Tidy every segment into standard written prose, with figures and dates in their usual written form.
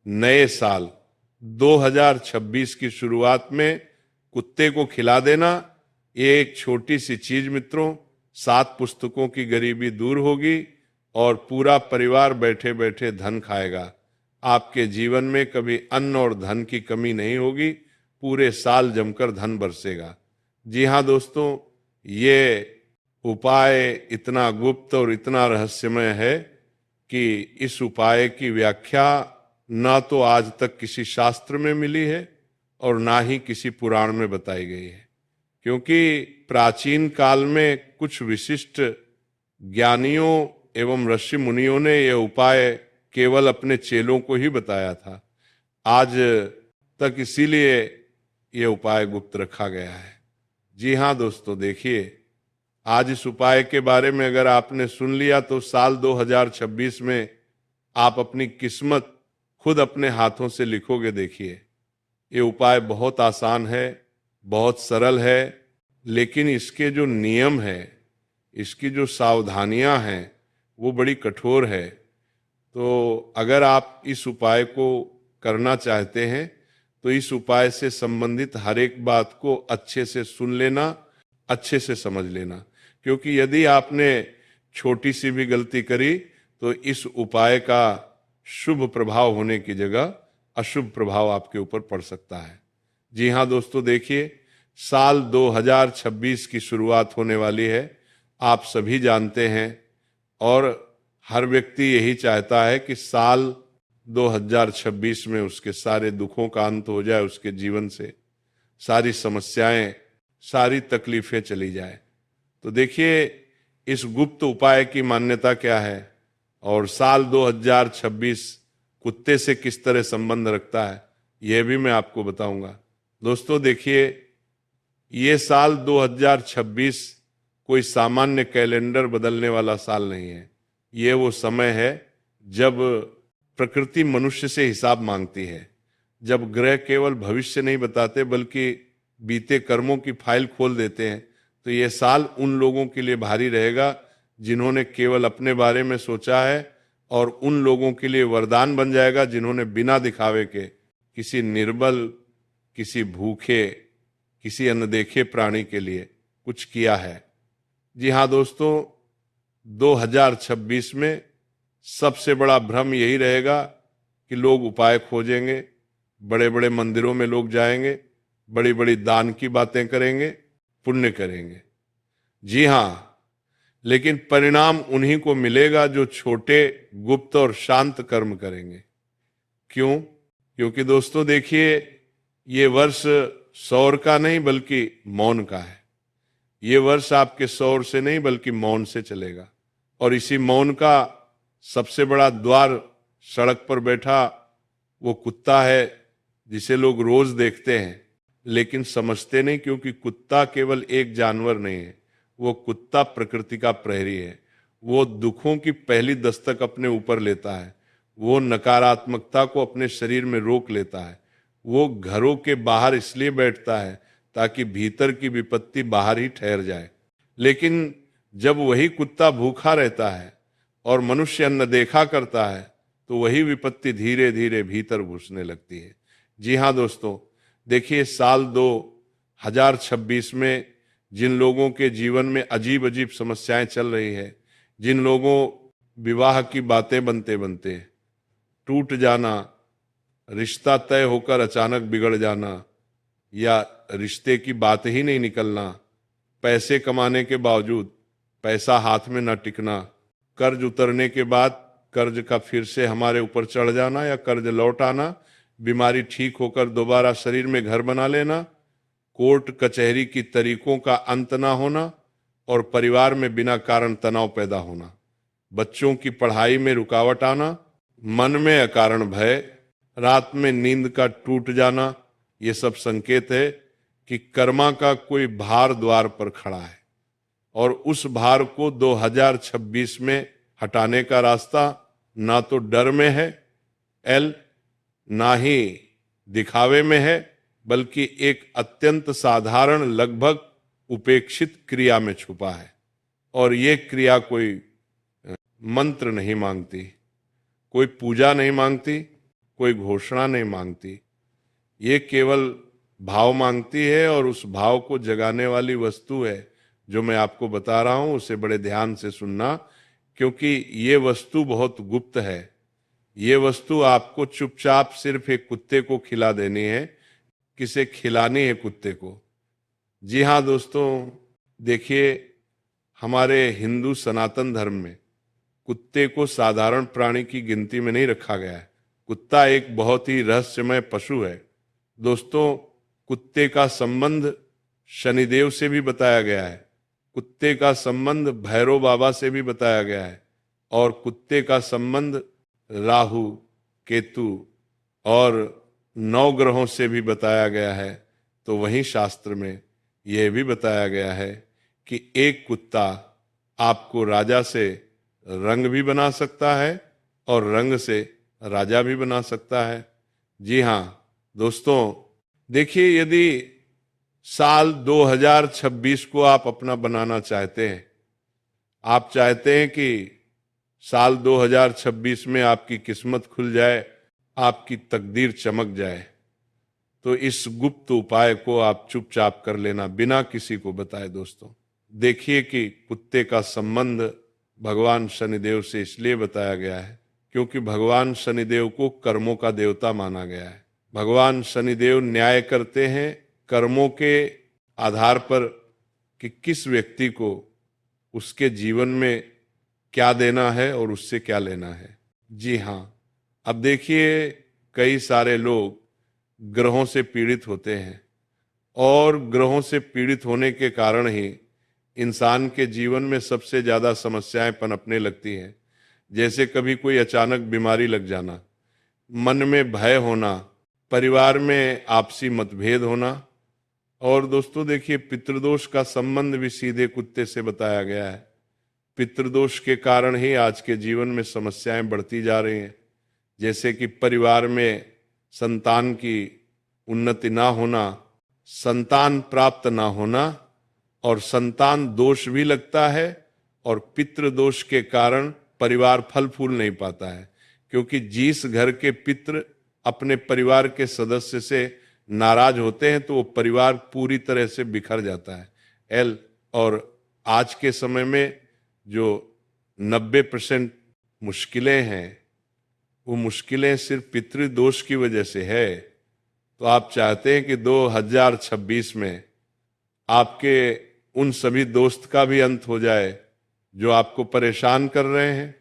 नए साल 2026 की शुरुआत में कुत्ते को खिला देना, ये एक छोटी सी चीज मित्रों, 7 पुस्तकों की गरीबी दूर होगी और पूरा परिवार बैठे बैठे धन खाएगा। आपके जीवन में कभी अन्न और धन की कमी नहीं होगी, पूरे साल जमकर धन बरसेगा। जी हाँ दोस्तों, ये उपाय इतना गुप्त और इतना रहस्यमय है कि इस उपाय की व्याख्या ना तो आज तक किसी शास्त्र में मिली है और ना ही किसी पुराण में बताई गई है, क्योंकि प्राचीन काल में कुछ विशिष्ट ज्ञानियों एवं ऋषि मुनियों ने यह उपाय केवल अपने चेलों को ही बताया था। आज तक इसीलिए यह उपाय गुप्त रखा गया है। जी हाँ दोस्तों, देखिए, आज इस उपाय के बारे में अगर आपने सुन लिया तो साल 2026 में आप अपनी किस्मत खुद अपने हाथों से लिखोगे। देखिए, ये उपाय बहुत आसान है, बहुत सरल है, लेकिन इसके जो नियम है, इसकी जो सावधानियां हैं, वो बड़ी कठोर है। तो अगर आप इस उपाय को करना चाहते हैं तो इस उपाय से संबंधित हर एक बात को अच्छे से सुन लेना, अच्छे से समझ लेना, क्योंकि यदि आपने छोटी सी भी गलती करी तो इस उपाय का शुभ प्रभाव होने की जगह अशुभ प्रभाव आपके ऊपर पड़ सकता है। जी हाँ दोस्तों, देखिए, साल 2026 की शुरुआत होने वाली है, आप सभी जानते हैं, और हर व्यक्ति यही चाहता है कि साल 2026 में उसके सारे दुखों का अंत हो जाए, उसके जीवन से सारी समस्याएं, सारी तकलीफें चली जाए। तो देखिए, इस गुप्त उपाय की मान्यता क्या है और साल 2026 कुत्ते से किस तरह संबंध रखता है, यह भी मैं आपको बताऊंगा। दोस्तों देखिए, ये साल 2026 कोई सामान्य कैलेंडर बदलने वाला साल नहीं है। ये वो समय है जब प्रकृति मनुष्य से हिसाब मांगती है, जब ग्रह केवल भविष्य नहीं बताते बल्कि बीते कर्मों की फाइल खोल देते हैं। तो ये साल उन लोगों के लिए भारी रहेगा जिन्होंने केवल अपने बारे में सोचा है, और उन लोगों के लिए वरदान बन जाएगा जिन्होंने बिना दिखावे के किसी निर्बल, किसी भूखे, किसी अनदेखे प्राणी के लिए कुछ किया है। जी हाँ दोस्तों, 2026 में सबसे बड़ा भ्रम यही रहेगा कि लोग उपाय खोजेंगे, बड़े बड़े मंदिरों में लोग जाएंगे, बड़ी बड़ी दान की बातें करेंगे, पुण्य करेंगे। जी हाँ, लेकिन परिणाम उन्हीं को मिलेगा जो छोटे, गुप्त और शांत कर्म करेंगे। क्यों? क्योंकि दोस्तों देखिए, ये वर्ष सौर का नहीं बल्कि मौन का है। ये वर्ष आपके सौर से नहीं बल्कि मौन से चलेगा, और इसी मौन का सबसे बड़ा द्वार सड़क पर बैठा वो कुत्ता है, जिसे लोग रोज देखते हैं लेकिन समझते नहीं, क्योंकि कुत्ता केवल एक जानवर नहीं है, वो कुत्ता प्रकृति का प्रहरी है। वो दुखों की पहली दस्तक अपने ऊपर लेता है, वो नकारात्मकता को अपने शरीर में रोक लेता है। वो घरों के बाहर इसलिए बैठता है ताकि भीतर की विपत्ति बाहर ही ठहर जाए। लेकिन जब वही कुत्ता भूखा रहता है और मनुष्य अन्न देखा करता है तो वही विपत्ति धीरे धीरे भीतर घुसने लगती है। जी हाँ दोस्तों, देखिए, साल 2026 में जिन लोगों के जीवन में अजीब अजीब समस्याएं चल रही है, जिन लोगों विवाह की बातें बनते बनते टूट जाना, रिश्ता तय होकर अचानक बिगड़ जाना, या रिश्ते की बात ही नहीं निकलना, पैसे कमाने के बावजूद पैसा हाथ में न टिकना, कर्ज उतरने के बाद कर्ज का फिर से हमारे ऊपर चढ़ जाना या कर्ज लौट आना, बीमारी ठीक होकर दोबारा शरीर में घर बना लेना, कोर्ट कचहरी की तरीकों का अंत ना होना, और परिवार में बिना कारण तनाव पैदा होना, बच्चों की पढ़ाई में रुकावट आना, मन में अकारण भय, रात में नींद का टूट जाना, ये सब संकेत है कि कर्मा का कोई भार द्वार पर खड़ा है, और उस भार को 2026 में हटाने का रास्ता ना तो डर में है एल, ना ही दिखावे में है, बल्कि एक अत्यंत साधारण, लगभग उपेक्षित क्रिया में छुपा है। और ये क्रिया कोई मंत्र नहीं मांगती, कोई पूजा नहीं मांगती, कोई घोषणा नहीं मांगती, ये केवल भाव मांगती है, और उस भाव को जगाने वाली वस्तु है जो मैं आपको बता रहा हूं, उसे बड़े ध्यान से सुनना, क्योंकि ये वस्तु बहुत गुप्त है। ये वस्तु आपको चुपचाप सिर्फ एक कुत्ते को खिला देनी है, किसे खिलानी है कुत्ते को। जी हाँ दोस्तों, देखिए हमारे हिंदू सनातन धर्म में कुत्ते को साधारण प्राणी की गिनती में नहीं रखा गया है। कुत्ता एक बहुत ही रहस्यमय पशु है। दोस्तों, कुत्ते का संबंध शनिदेव से भी बताया गया है, कुत्ते का संबंध भैरव बाबा से भी बताया गया है, और कुत्ते का संबंध राहु, केतु और 9 ग्रहों से भी बताया गया है। तो वहीं शास्त्र में यह भी बताया गया है कि एक कुत्ता आपको राजा से रंग भी बना सकता है और रंग से राजा भी बना सकता है। जी हाँ दोस्तों, देखिए यदि साल 2026 को आप अपना बनाना चाहते हैं, आप चाहते हैं कि साल 2026 में आपकी किस्मत खुल जाए, आपकी तकदीर चमक जाए, तो इस गुप्त उपाय को आप चुपचाप कर लेना, बिना किसी को बताए। दोस्तों देखिए कि कुत्ते का संबंध भगवान शनिदेव से इसलिए बताया गया है क्योंकि भगवान शनिदेव को कर्मों का देवता माना गया है। भगवान शनिदेव न्याय करते हैं कर्मों के आधार पर कि किस व्यक्ति को उसके जीवन में क्या देना है और उससे क्या लेना है। जी हाँ, अब देखिए कई सारे लोग ग्रहों से पीड़ित होते हैं, और ग्रहों से पीड़ित होने के कारण ही इंसान के जीवन में सबसे ज्यादा समस्याएं पनपने लगती हैं। जैसे कभी कोई अचानक बीमारी लग जाना, मन में भय होना, परिवार में आपसी मतभेद होना। और दोस्तों देखिए, पितृदोष का संबंध भी सीधे कुत्ते से बताया गया है। पितृदोष के कारण ही आज के जीवन में समस्याएं बढ़ती जा रही हैं, जैसे कि परिवार में संतान की उन्नति ना होना, संतान प्राप्त ना होना, और संतान दोष भी लगता है, और पितृदोष के कारण परिवार फल फूल नहीं पाता है, क्योंकि जिस घर के पितृ अपने परिवार के सदस्य से नाराज होते हैं तो वो परिवार पूरी तरह से बिखर जाता है। और आज के समय में जो 90% मुश्किलें हैं, वो मुश्किलें सिर्फ पितृदोष की वजह से है। तो आप चाहते हैं कि 2026 में आपके उन सभी दोस्त का भी अंत हो जाए जो आपको परेशान कर रहे हैं,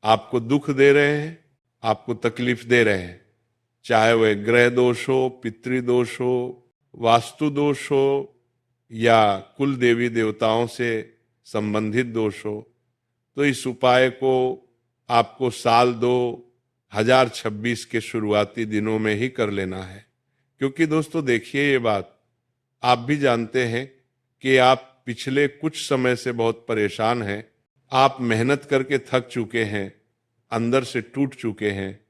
आपको दुख दे रहे हैं, आपको तकलीफ दे रहे हैं, चाहे वह ग्रह दोष हो, पितृदोष हो, वास्तु दोष हो, या कुल देवी देवताओं से संबंधित दोष हो। तो इस उपाय को आपको साल 2026 के शुरुआती दिनों में ही कर लेना है, क्योंकि दोस्तों देखिए ये बात आप भी जानते हैं कि आप पिछले कुछ समय से बहुत परेशान हैं। आप मेहनत करके थक चुके हैं, अंदर से टूट चुके हैं।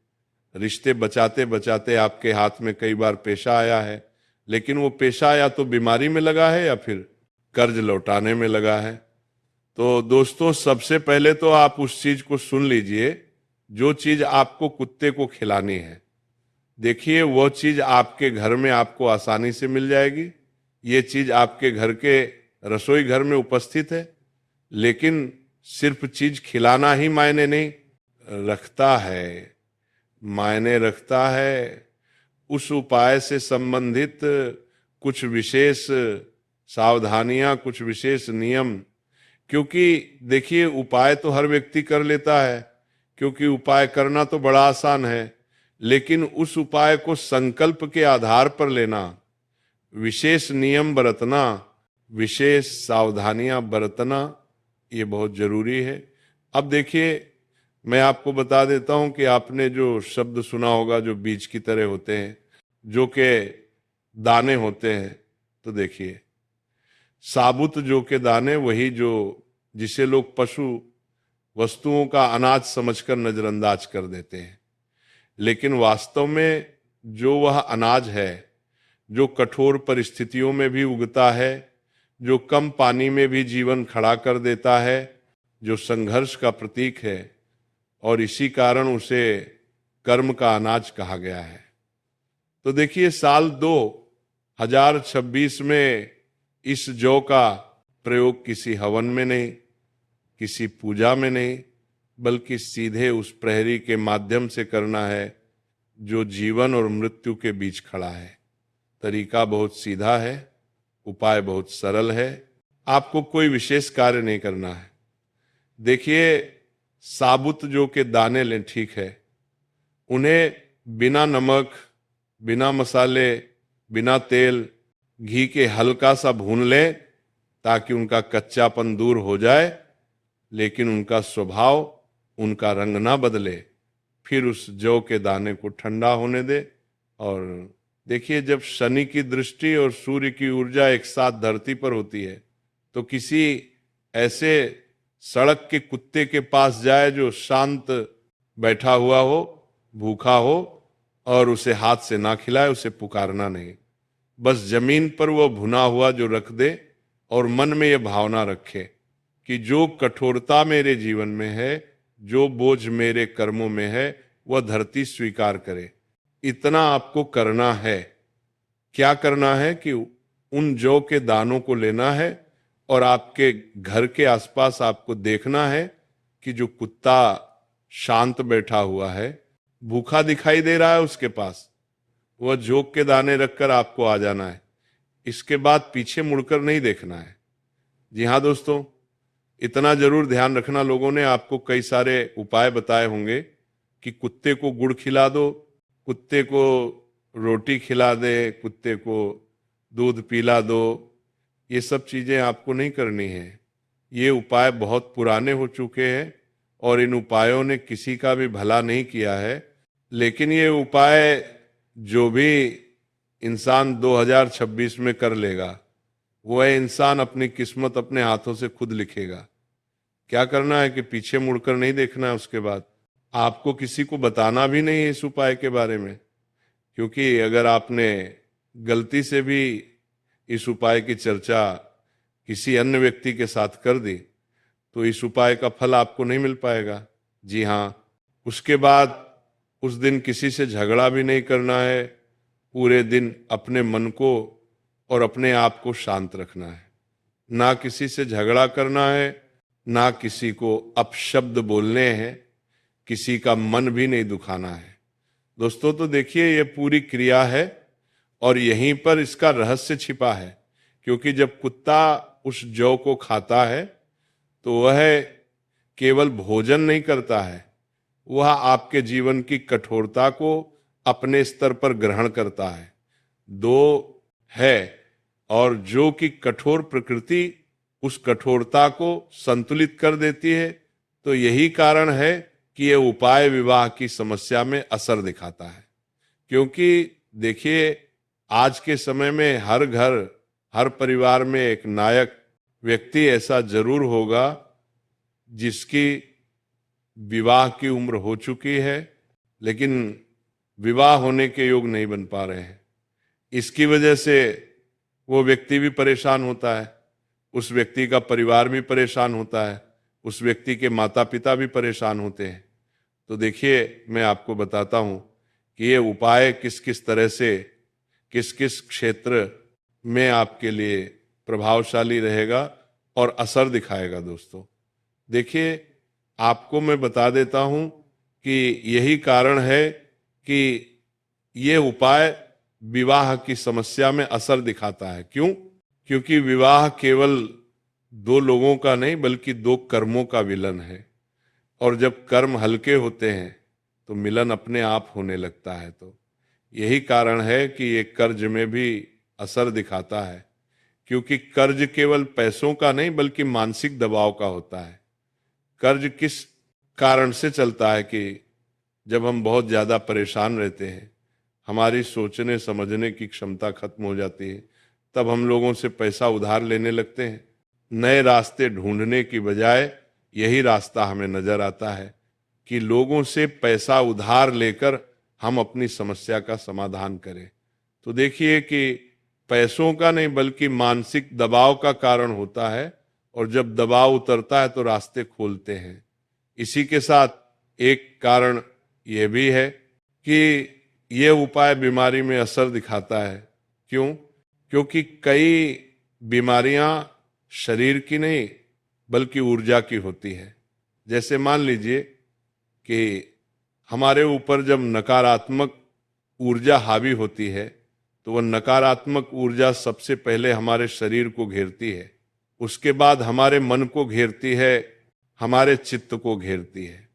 रिश्ते बचाते बचाते आपके हाथ में कई बार पेशा आया है, लेकिन वो पेशा या तो बीमारी में लगा है या फिर कर्ज लौटाने में लगा है। तो दोस्तों सबसे पहले तो आप उस चीज को सुन लीजिए जो चीज आपको कुत्ते को खिलानी है। देखिए वो चीज आपके घर में आपको आसानी से मिल जाएगी। ये चीज आपके घर के रसोई घर में उपस्थित है, लेकिन सिर्फ चीज खिलाना ही मायने नहीं रखता है, मायने रखता है उस उपाय से संबंधित कुछ विशेष सावधानियां, कुछ विशेष नियम। क्योंकि देखिए उपाय तो हर व्यक्ति कर लेता है, क्योंकि उपाय करना तो बड़ा आसान है, लेकिन उस उपाय को संकल्प के आधार पर लेना, विशेष नियम बरतना, विशेष सावधानियां बरतना, ये बहुत जरूरी है। अब देखिए मैं आपको बता देता हूं कि आपने जो शब्द सुना होगा जो बीज की तरह होते हैं, जो के दाने होते हैं। तो देखिए साबुत जो के दाने, वही जो जिसे लोग पशु वस्तुओं का अनाज समझकर नजरअंदाज कर देते हैं, लेकिन वास्तव में जो वह अनाज है जो कठोर परिस्थितियों में भी उगता है, जो कम पानी में भी जीवन खड़ा कर देता है, जो संघर्ष का प्रतीक है, और इसी कारण उसे कर्म का अनाज कहा गया है। तो देखिए साल 2026 में इस जौ का प्रयोग किसी हवन में नहीं, किसी पूजा में नहीं, बल्कि सीधे उस प्रहरी के माध्यम से करना है जो जीवन और मृत्यु के बीच खड़ा है। तरीका बहुत सीधा है, उपाय बहुत सरल है, आपको कोई विशेष कार्य नहीं करना है। देखिए साबुत जौ के दाने लें, ठीक है, उन्हें बिना नमक, बिना मसाले, बिना तेल, घी के हल्का सा भून लें ताकि उनका कच्चापन दूर हो जाए, लेकिन उनका स्वभाव, उनका रंग ना बदले। फिर उस जौ के दाने को ठंडा होने दे। और देखिए जब शनि की दृष्टि और सूर्य की ऊर्जा एक साथ धरती पर होती है तो किसी ऐसे सड़क के कुत्ते के पास जाए जो शांत बैठा हुआ हो, भूखा हो, और उसे हाथ से ना खिलाए, उसे पुकारना नहीं, बस जमीन पर वो भुना हुआ जो रख दे और मन में ये भावना रखे कि जो कठोरता मेरे जीवन में है, जो बोझ मेरे कर्मों में है, वह धरती स्वीकार करे। इतना आपको करना है। क्या करना है कि उन जौ के दानों को लेना है और आपके घर के आसपास आपको देखना है कि जो कुत्ता शांत बैठा हुआ है, भूखा दिखाई दे रहा है उसके पास, वह जौ के दाने रखकर आपको आ जाना है। इसके बाद पीछे मुड़कर नहीं देखना है। जी हाँ दोस्तों, इतना जरूर ध्यान रखना। लोगों ने आपको कई सारे उपाय बताए होंगे कि कुत्ते को गुड़ खिला दो, कुत्ते को रोटी खिला दे, कुत्ते को दूध पिला दो। ये सब चीजें आपको नहीं करनी है। ये उपाय बहुत पुराने हो चुके हैं और इन उपायों ने किसी का भी भला नहीं किया है। लेकिन ये उपाय जो भी इंसान 2026 में कर लेगा, वह इंसान अपनी किस्मत अपने हाथों से खुद लिखेगा। क्या करना है कि पीछे मुड़कर नहीं देखना है। उसके बाद आपको किसी को बताना भी नहीं है इस उपाय के बारे में, क्योंकि अगर आपने गलती से भी इस उपाय की चर्चा किसी अन्य व्यक्ति के साथ कर दी तो इस उपाय का फल आपको नहीं मिल पाएगा। जी हाँ, उसके बाद उस दिन किसी से झगड़ा भी नहीं करना है। पूरे दिन अपने मन को और अपने आप को शांत रखना है। ना किसी से झगड़ा करना है, ना किसी को अपशब्द बोलने हैं, किसी का मन भी नहीं दुखाना है। दोस्तों तो देखिए ये पूरी क्रिया है और यहीं पर इसका रहस्य छिपा है। क्योंकि जब कुत्ता उस जौ को खाता है तो वह केवल भोजन नहीं करता है, वह आपके जीवन की कठोरता को अपने स्तर पर ग्रहण करता है। दो है और जो कि कठोर प्रकृति उस कठोरता को संतुलित कर देती है। तो यही कारण है कि यह उपाय विवाह की समस्या में असर दिखाता है। क्योंकि देखिए आज के समय में हर घर, हर परिवार में एक नायक व्यक्ति ऐसा जरूर होगा जिसकी विवाह की उम्र हो चुकी है, लेकिन विवाह होने के योग नहीं बन पा रहे हैं। इसकी वजह से वो व्यक्ति भी परेशान होता है, उस व्यक्ति का परिवार भी परेशान होता है, उस व्यक्ति के माता पिता भी परेशान होते हैं। तो देखिए मैं आपको बताता हूं कि ये उपाय किस किस तरह से, किस किस क्षेत्र में आपके लिए प्रभावशाली रहेगा और असर दिखाएगा। दोस्तों देखिए आपको मैं बता देता हूं कि यही कारण है कि ये उपाय विवाह की समस्या में असर दिखाता है। क्यों? क्योंकि विवाह केवल दो लोगों का नहीं बल्कि दो कर्मों का मिलन है, और जब कर्म हल्के होते हैं तो मिलन अपने आप होने लगता है। तो यही कारण है कि ये कर्ज में भी असर दिखाता है, क्योंकि कर्ज केवल पैसों का नहीं बल्कि मानसिक दबाव का होता है। कर्ज किस कारण से चलता है कि जब हम बहुत ज्यादा परेशान रहते हैं, हमारी सोचने समझने की क्षमता खत्म हो जाती है, तब हम लोगों से पैसा उधार लेने लगते हैं। नए रास्ते ढूंढने की बजाय यही रास्ता हमें नजर आता है कि लोगों से पैसा उधार लेकर हम अपनी समस्या का समाधान करें। तो देखिए कि पैसों का नहीं बल्कि मानसिक दबाव का कारण होता है, और जब दबाव उतरता है तो रास्ते खोलते हैं। इसी के साथ एक कारण यह भी है कि ये उपाय बीमारी में असर दिखाता है। क्यों? क्योंकि कई बीमारियां शरीर की नहीं बल्कि ऊर्जा की होती है। जैसे मान लीजिए कि हमारे ऊपर जब नकारात्मक ऊर्जा हावी होती है तो वह नकारात्मक ऊर्जा सबसे पहले हमारे शरीर को घेरती है, उसके बाद हमारे मन को घेरती है, हमारे चित्त को घेरती है।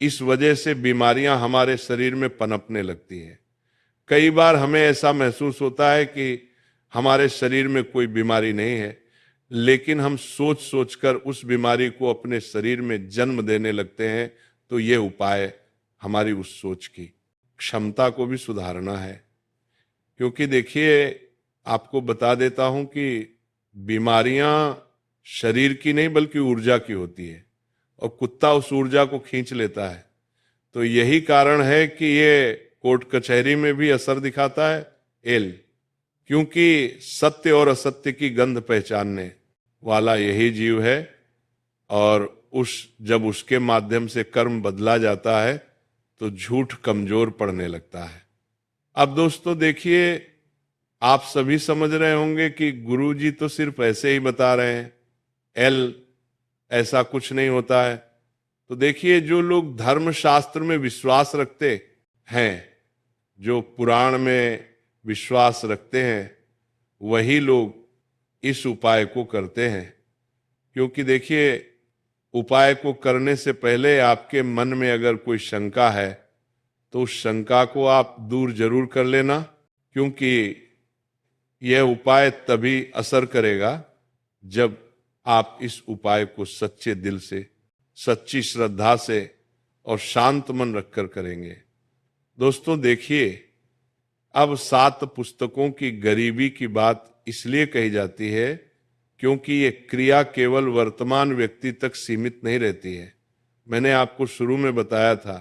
इस वजह से बीमारियां हमारे शरीर में पनपने लगती है। कई बार हमें ऐसा महसूस होता है कि हमारे शरीर में कोई बीमारी नहीं है, लेकिन हम सोच सोचकर उस बीमारी को अपने शरीर में जन्म देने लगते हैं। तो ये उपाय हमारी उस सोच की क्षमता को भी सुधारना है। क्योंकि देखिए, आपको बता देता हूं कि बीमारियां शरीर की नहीं बल्कि ऊर्जा की होती है और कुत्ता उस ऊर्जा को खींच लेता है। तो यही कारण है कि ये कोर्ट कचहरी में भी असर दिखाता है। एल, क्योंकि सत्य और असत्य की गंध पहचानने वाला यही जीव है, और जब उसके माध्यम से कर्म बदला जाता है तो झूठ कमजोर पड़ने लगता है। अब दोस्तों देखिए, आप सभी समझ रहे होंगे कि गुरुजी तो सिर्फ ऐसे ही बता रहे हैं, एल ऐसा कुछ नहीं होता है। तो देखिए, जो लोग धर्म शास्त्र में विश्वास रखते हैं, जो पुराण में विश्वास रखते हैं, वही लोग इस उपाय को करते हैं। क्योंकि देखिए, उपाय को करने से पहले आपके मन में अगर कोई शंका है तो उस शंका को आप दूर जरूर कर लेना, क्योंकि यह उपाय तभी असर करेगा जब आप इस उपाय को सच्चे दिल से, सच्ची श्रद्धा से और शांत मन रखकर करेंगे। दोस्तों देखिए, अब 7 पुस्तकों की गरीबी की बात इसलिए कही जाती है क्योंकि ये क्रिया केवल वर्तमान व्यक्ति तक सीमित नहीं रहती है। मैंने आपको शुरू में बताया था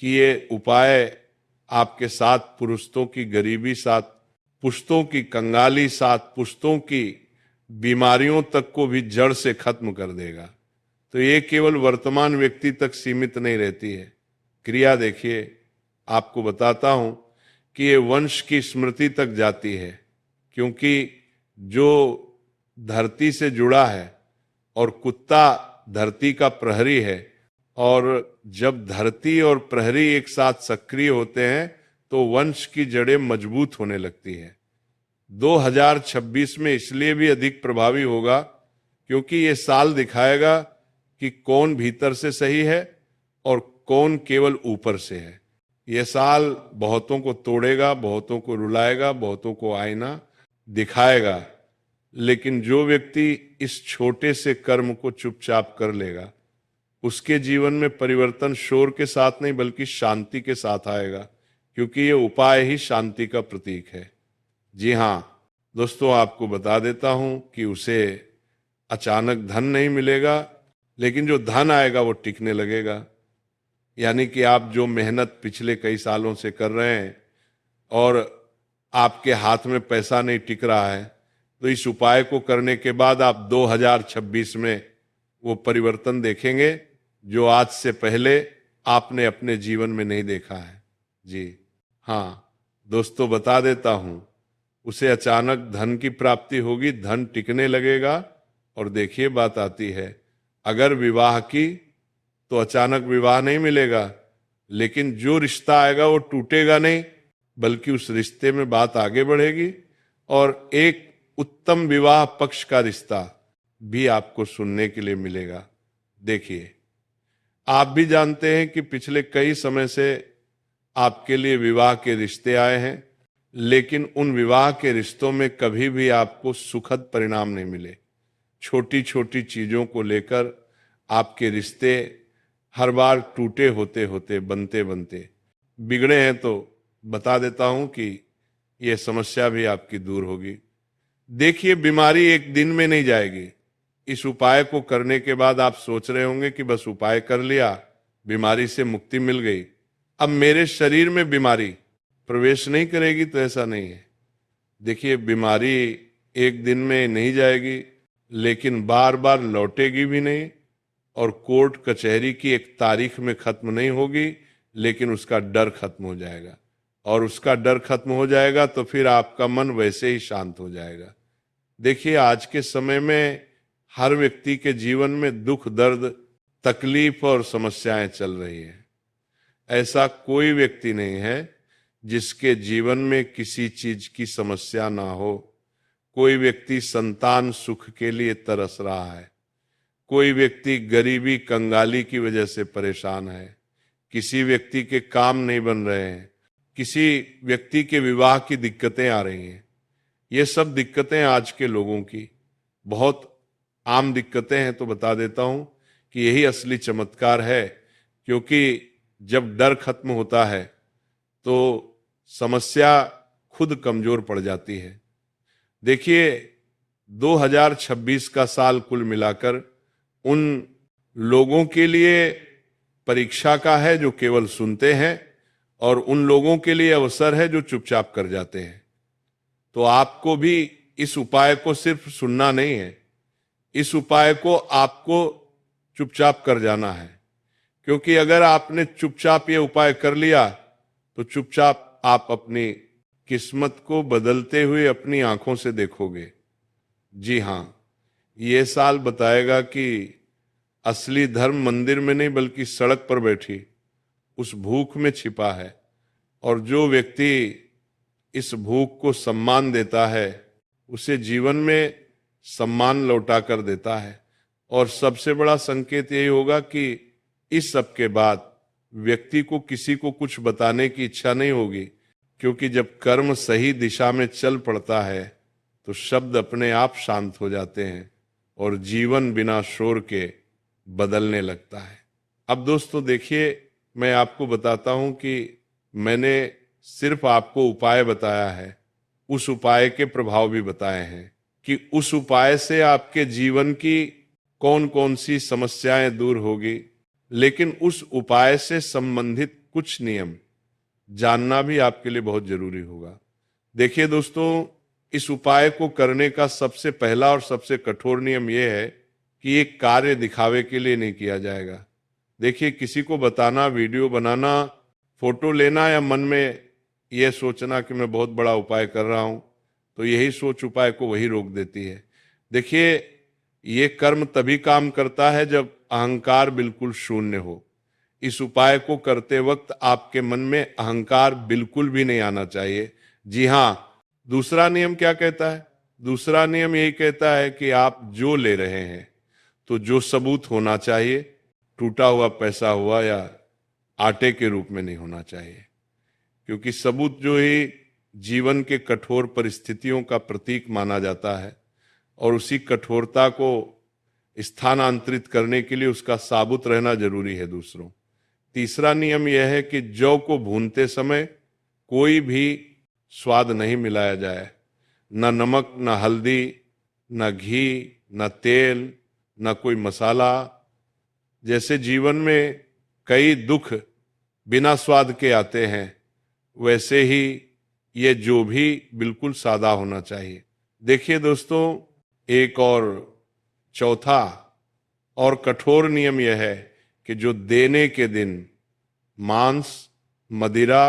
कि ये उपाय आपके 7 पुरुषों की गरीबी, 7 पुश्तों की कंगाली, 7 पुश्तों की बीमारियों तक को भी जड़ से खत्म कर देगा। तो ये केवल वर्तमान व्यक्ति तक सीमित नहीं रहती है। क्रिया देखिए, आपको बताता हूं कि ये वंश की स्मृति तक जाती है, क्योंकि जो धरती से जुड़ा है और कुत्ता धरती का प्रहरी है, और जब धरती और प्रहरी एक साथ सक्रिय होते हैं तो वंश की जड़ें मजबूत होने लगती है। 2026 में इसलिए भी अधिक प्रभावी होगा क्योंकि ये साल दिखाएगा कि कौन भीतर से सही है और कौन केवल ऊपर से है। यह साल बहुतों को तोड़ेगा, बहुतों को रुलाएगा, बहुतों को आईना दिखाएगा, लेकिन जो व्यक्ति इस छोटे से कर्म को चुपचाप कर लेगा, उसके जीवन में परिवर्तन शोर के साथ नहीं बल्कि शांति के साथ आएगा, क्योंकि ये उपाय ही शांति का प्रतीक है। जी हाँ दोस्तों, आपको बता देता हूं कि उसे अचानक धन नहीं मिलेगा, लेकिन जो धन आएगा वो टिकने लगेगा। यानी कि आप जो मेहनत पिछले कई सालों से कर रहे हैं और आपके हाथ में पैसा नहीं टिक रहा है, तो इस उपाय को करने के बाद आप 2026 में वो परिवर्तन देखेंगे जो आज से पहले आपने अपने जीवन में नहीं देखा है। जी हाँ दोस्तों, बता देता हूं, उसे अचानक धन की प्राप्ति होगी, धन टिकने लगेगा। और देखिए, बात आती है, अगर विवाह की तो अचानक विवाह नहीं मिलेगा, लेकिन जो रिश्ता आएगा वो टूटेगा नहीं, बल्कि उस रिश्ते में बात आगे बढ़ेगी और एक उत्तम विवाह पक्ष का रिश्ता भी आपको सुनने के लिए मिलेगा। देखिए, आप भी जानते हैं कि पिछले कई समय से आपके लिए विवाह के रिश्ते आए हैं, लेकिन उन विवाह के रिश्तों में कभी भी आपको सुखद परिणाम नहीं मिले। छोटी छोटी चीजों को लेकर आपके रिश्ते हर बार टूटे होते होते, बनते बनते बिगड़े हैं। तो बता देता हूं कि यह समस्या भी आपकी दूर होगी। देखिए, बीमारी एक दिन में नहीं जाएगी। इस उपाय को करने के बाद आप सोच रहे होंगे कि बस उपाय कर लिया, बीमारी से मुक्ति मिल गई, अब मेरे शरीर में बीमारी प्रवेश नहीं करेगी, तो ऐसा नहीं है। देखिए, बीमारी एक दिन में नहीं जाएगी, लेकिन बार बार लौटेगी भी नहीं, और कोर्ट कचहरी की एक तारीख में खत्म नहीं होगी, लेकिन उसका डर खत्म हो जाएगा, और उसका डर खत्म हो जाएगा तो फिर आपका मन वैसे ही शांत हो जाएगा। देखिए, आज के समय में हर व्यक्ति के जीवन में दुख, दर्द, तकलीफ और समस्याएं चल रही है। ऐसा कोई व्यक्ति नहीं है जिसके जीवन में किसी चीज की समस्या ना हो। कोई व्यक्ति संतान सुख के लिए तरस रहा है, कोई व्यक्ति गरीबी, कंगाली की वजह से परेशान है, किसी व्यक्ति के काम नहीं बन रहे हैं, किसी व्यक्ति के विवाह की दिक्कतें आ रही हैं। ये सब दिक्कतें आज के लोगों की बहुत आम दिक्कतें हैं। तो बता देता हूं कि यही असली चमत्कार है, क्योंकि जब डर खत्म होता है तो समस्या खुद कमजोर पड़ जाती है। देखिए, 2026 का साल कुल मिलाकर उन लोगों के लिए परीक्षा का है जो केवल सुनते हैं, और उन लोगों के लिए अवसर है जो चुपचाप कर जाते हैं। तो आपको भी इस उपाय को सिर्फ सुनना नहीं है, इस उपाय को आपको चुपचाप कर जाना है। क्योंकि अगर आपने चुपचाप ये उपाय कर लिया तो चुपचाप आप अपनी किस्मत को बदलते हुए अपनी आंखों से देखोगे। जी हां, ये साल बताएगा कि असली धर्म मंदिर में नहीं बल्कि सड़क पर बैठी उस भूख में छिपा है। और जो व्यक्ति इस भूख को सम्मान देता है उसे जीवन में सम्मान लौटा कर देता है। और सबसे बड़ा संकेत यही होगा कि इस सब के बाद व्यक्ति को किसी को कुछ बताने की इच्छा नहीं होगी, क्योंकि जब कर्म सही दिशा में चल पड़ता है तो शब्द अपने आप शांत हो जाते हैं और जीवन बिना शोर के बदलने लगता है। अब दोस्तों देखिए, मैं आपको बताता हूं कि मैंने सिर्फ आपको उपाय बताया है, उस उपाय के प्रभाव भी बताए हैं कि उस उपाय से आपके जीवन की कौन कौन सी समस्याएं दूर होगी। लेकिन उस उपाय से संबंधित कुछ नियम जानना भी आपके लिए बहुत जरूरी होगा। देखिए दोस्तों, इस उपाय को करने का सबसे पहला और सबसे कठोर नियम यह है कि ये कार्य दिखावे के लिए नहीं किया जाएगा। देखिए, किसी को बताना, वीडियो बनाना, फोटो लेना या मन में यह सोचना कि मैं बहुत बड़ा उपाय कर रहा हूं, तो यही सोच उपाय को वही रोक देती है। देखिए, ये कर्म तभी काम करता है जब अहंकार बिल्कुल शून्य हो। इस उपाय को करते वक्त आपके मन में अहंकार बिल्कुल भी नहीं आना चाहिए। जी हां, दूसरा नियम क्या कहता है? दूसरा नियम यही कहता है कि आप जो ले रहे हैं तो जो सबूत होना चाहिए, टूटा हुआ पैसा हुआ या आटे के रूप में नहीं होना चाहिए। क्योंकि सबूत जो ही जीवन के कठोर परिस्थितियों का प्रतीक माना जाता है, और उसी कठोरता को स्थानांतरित करने के लिए उसका साबुत रहना जरूरी है दूसरों। तीसरा नियम यह है कि जौ को भूनते समय कोई भी स्वाद नहीं मिलाया जाए, न नमक, न हल्दी, न घी, न तेल, न कोई मसाला। जैसे जीवन में कई दुख बिना स्वाद के आते हैं, वैसे ही ये जो भी बिल्कुल सादा होना चाहिए। देखिए दोस्तों, एक और चौथा और कठोर नियम यह है कि जो देने के दिन मांस, मदिरा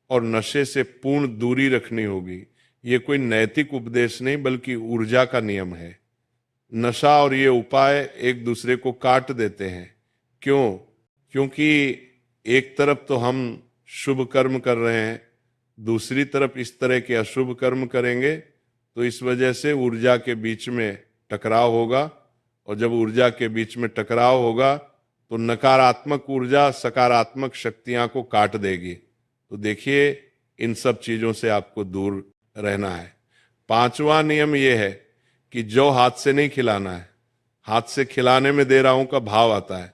और नशे से पूर्ण दूरी रखनी होगी। ये कोई नैतिक उपदेश नहीं बल्कि ऊर्जा का नियम है। नशा और ये उपाय एक दूसरे को काट देते हैं। क्यों? क्योंकि एक तरफ तो हम शुभ कर्म कर रहे हैं, दूसरी तरफ इस तरह के अशुभ कर्म करेंगे, तो इस वजह से ऊर्जा के बीच में टकराव होगा। और जब ऊर्जा के बीच में टकराव होगा तो नकारात्मक ऊर्जा सकारात्मक शक्तियां को काट देगी। तो देखिए, इन सब चीजों से आपको दूर रहना है। पांचवा नियम यह है कि जो हाथ से नहीं खिलाना है। हाथ से खिलाने में दे रहा हूं का भाव आता है,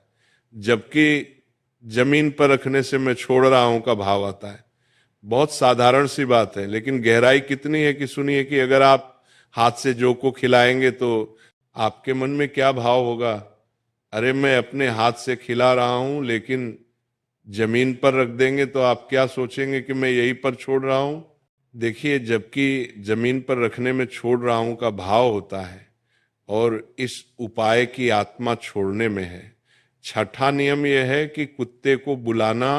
जबकि जमीन पर रखने से मैं छोड़ रहा हूं का भाव आता है। बहुत साधारण सी बात है, लेकिन गहराई कितनी है कि सुनिए कि अगर आप हाथ से जौ को खिलाएंगे तो आपके मन में क्या भाव होगा? अरे, मैं अपने हाथ से खिला रहा हूं, लेकिन जमीन पर रख देंगे तो आप क्या सोचेंगे कि मैं यहीं पर छोड़ रहा हूं। देखिए, जबकि जमीन पर रखने में छोड़ रहा हूं का भाव होता है, और इस उपाय की आत्मा छोड़ने में है। छठा नियम यह है कि कुत्ते को बुलाना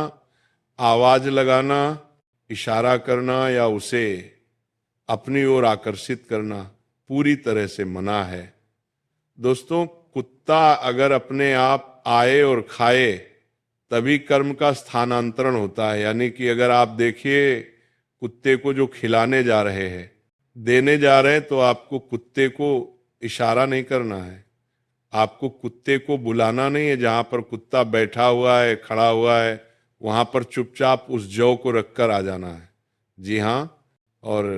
आवाज लगाना, इशारा करना या उसे अपनी ओर आकर्षित करना पूरी तरह से मना है। दोस्तों, कुत्ता अगर अपने आप आए और खाए तभी कर्म का स्थानांतरण होता है। यानी कि अगर आप देखिए, कुत्ते को जो खिलाने जा रहे हैं, देने जा रहे हैं, तो आपको कुत्ते को इशारा नहीं करना है, आपको कुत्ते को बुलाना नहीं है। जहां पर कुत्ता बैठा हुआ है, खड़ा हुआ है, वहां पर चुपचाप उस जौ को रखकर आ जाना है। जी हाँ। और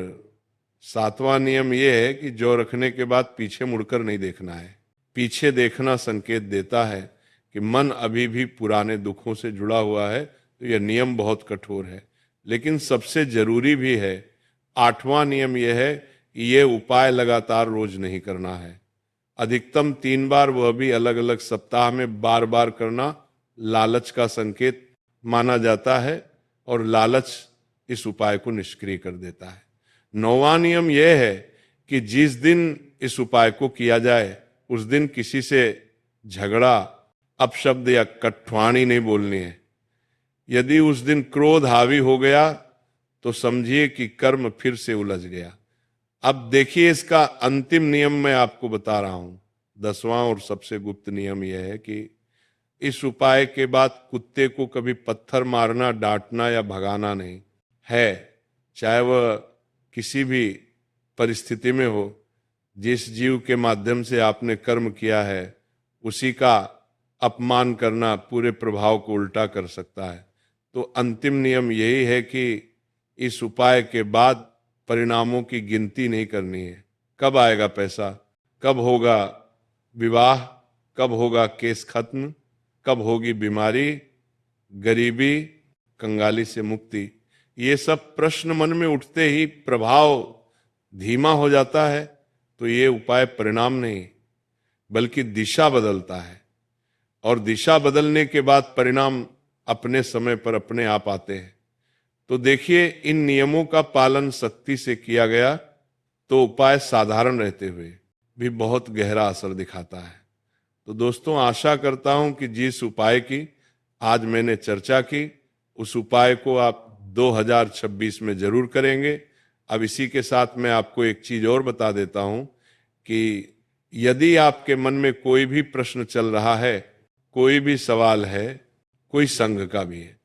7वां नियम यह है कि जौ रखने के बाद पीछे मुड़कर नहीं देखना है। पीछे देखना संकेत देता है कि मन अभी भी पुराने दुखों से जुड़ा हुआ है। तो यह नियम बहुत कठोर है, लेकिन सबसे जरूरी भी है। 8वां नियम यह है कि यह उपाय लगातार रोज नहीं करना है, अधिकतम 3 बार, वह भी अलग अलग सप्ताह में बार बार करना लालच का संकेत माना जाता है और लालच इस उपाय को निष्क्रिय कर देता है। 9वां नियम यह है कि जिस दिन इस उपाय को किया जाए उस दिन किसी से झगड़ा, अपशब्द या कटुवाणी नहीं बोलनी है। यदि उस दिन क्रोध हावी हो गया तो समझिए कि कर्म फिर से उलझ गया। अब देखिए, इसका अंतिम नियम मैं आपको बता रहा हूं। 10वां और सबसे गुप्त नियम यह है कि इस उपाय के बाद कुत्ते को कभी पत्थर मारना, डांटना या भगाना नहीं है, चाहे वह किसी भी परिस्थिति में हो। जिस जीव के माध्यम से आपने कर्म किया है उसी का अपमान करना पूरे प्रभाव को उल्टा कर सकता है। तो अंतिम नियम यही है कि इस उपाय के बाद परिणामों की गिनती नहीं करनी है। कब आएगा पैसा, कब होगा विवाह, कब होगा केस खत्म, कब होगी बीमारी, गरीबी, कंगाली से मुक्ति, ये सब प्रश्न मन में उठते ही प्रभाव धीमा हो जाता है। तो ये उपाय परिणाम नहीं बल्कि दिशा बदलता है, और दिशा बदलने के बाद परिणाम अपने समय पर अपने आप आते हैं। तो देखिए, इन नियमों का पालन सख्ती से किया गया तो उपाय साधारण रहते हुए भी बहुत गहरा असर दिखाता है। तो दोस्तों, आशा करता हूं कि जिस उपाय की आज मैंने चर्चा की उस उपाय को आप 2026 में जरूर करेंगे। अब इसी के साथ मैं आपको एक चीज और बता देता हूं कि यदि आपके मन में कोई भी प्रश्न चल रहा है, कोई भी सवाल है, कोई संघ का भी है,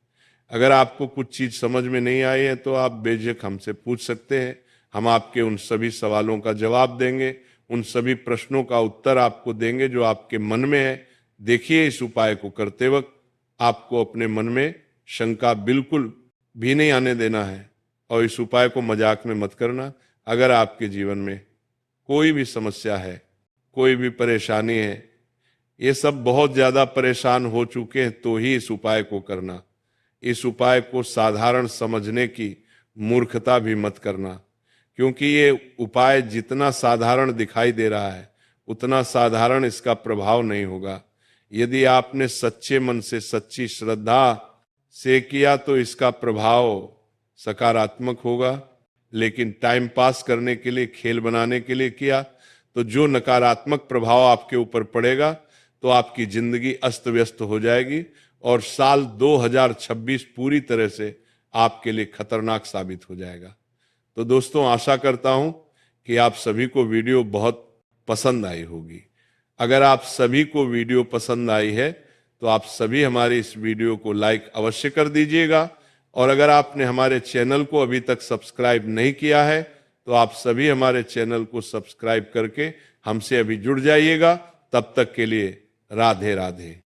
अगर आपको कुछ चीज समझ में नहीं आई है तो आप बेझिझक हमसे पूछ सकते हैं। हम आपके उन सभी सवालों का जवाब देंगे, उन सभी प्रश्नों का उत्तर आपको देंगे जो आपके मन में है। देखिए, इस उपाय को करते वक्त आपको अपने मन में शंका बिल्कुल भी नहीं आने देना है, और इस उपाय को मजाक में मत करना। अगर आपके जीवन में कोई भी समस्या है, कोई भी परेशानी है, ये सब बहुत ज्यादा परेशान हो चुके हैं, तो ही इस उपाय को करना। इस उपाय को साधारण समझने की मूर्खता भी मत करना, क्योंकि ये उपाय जितना साधारण दिखाई दे रहा है उतना साधारण इसका प्रभाव नहीं होगा। यदि आपने सच्चे मन से, सच्ची श्रद्धा से किया तो इसका प्रभाव सकारात्मक होगा। लेकिन टाइम पास करने के लिए, खेल बनाने के लिए किया तो जो नकारात्मक प्रभाव आपके ऊपर पड़ेगा तो आपकी जिंदगी अस्त व्यस्त हो जाएगी और साल 2026 पूरी तरह से आपके लिए खतरनाक साबित हो जाएगा। तो दोस्तों, आशा करता हूं कि आप सभी को वीडियो बहुत पसंद आई होगी। अगर आप सभी को वीडियो पसंद आई है तो आप सभी हमारे इस वीडियो को लाइक अवश्य कर दीजिएगा, और अगर आपने हमारे चैनल को अभी तक सब्सक्राइब नहीं किया है तो आप सभी हमारे चैनल को सब्सक्राइब करके हमसे अभी जुड़ जाइएगा। तब तक के लिए राधे राधे।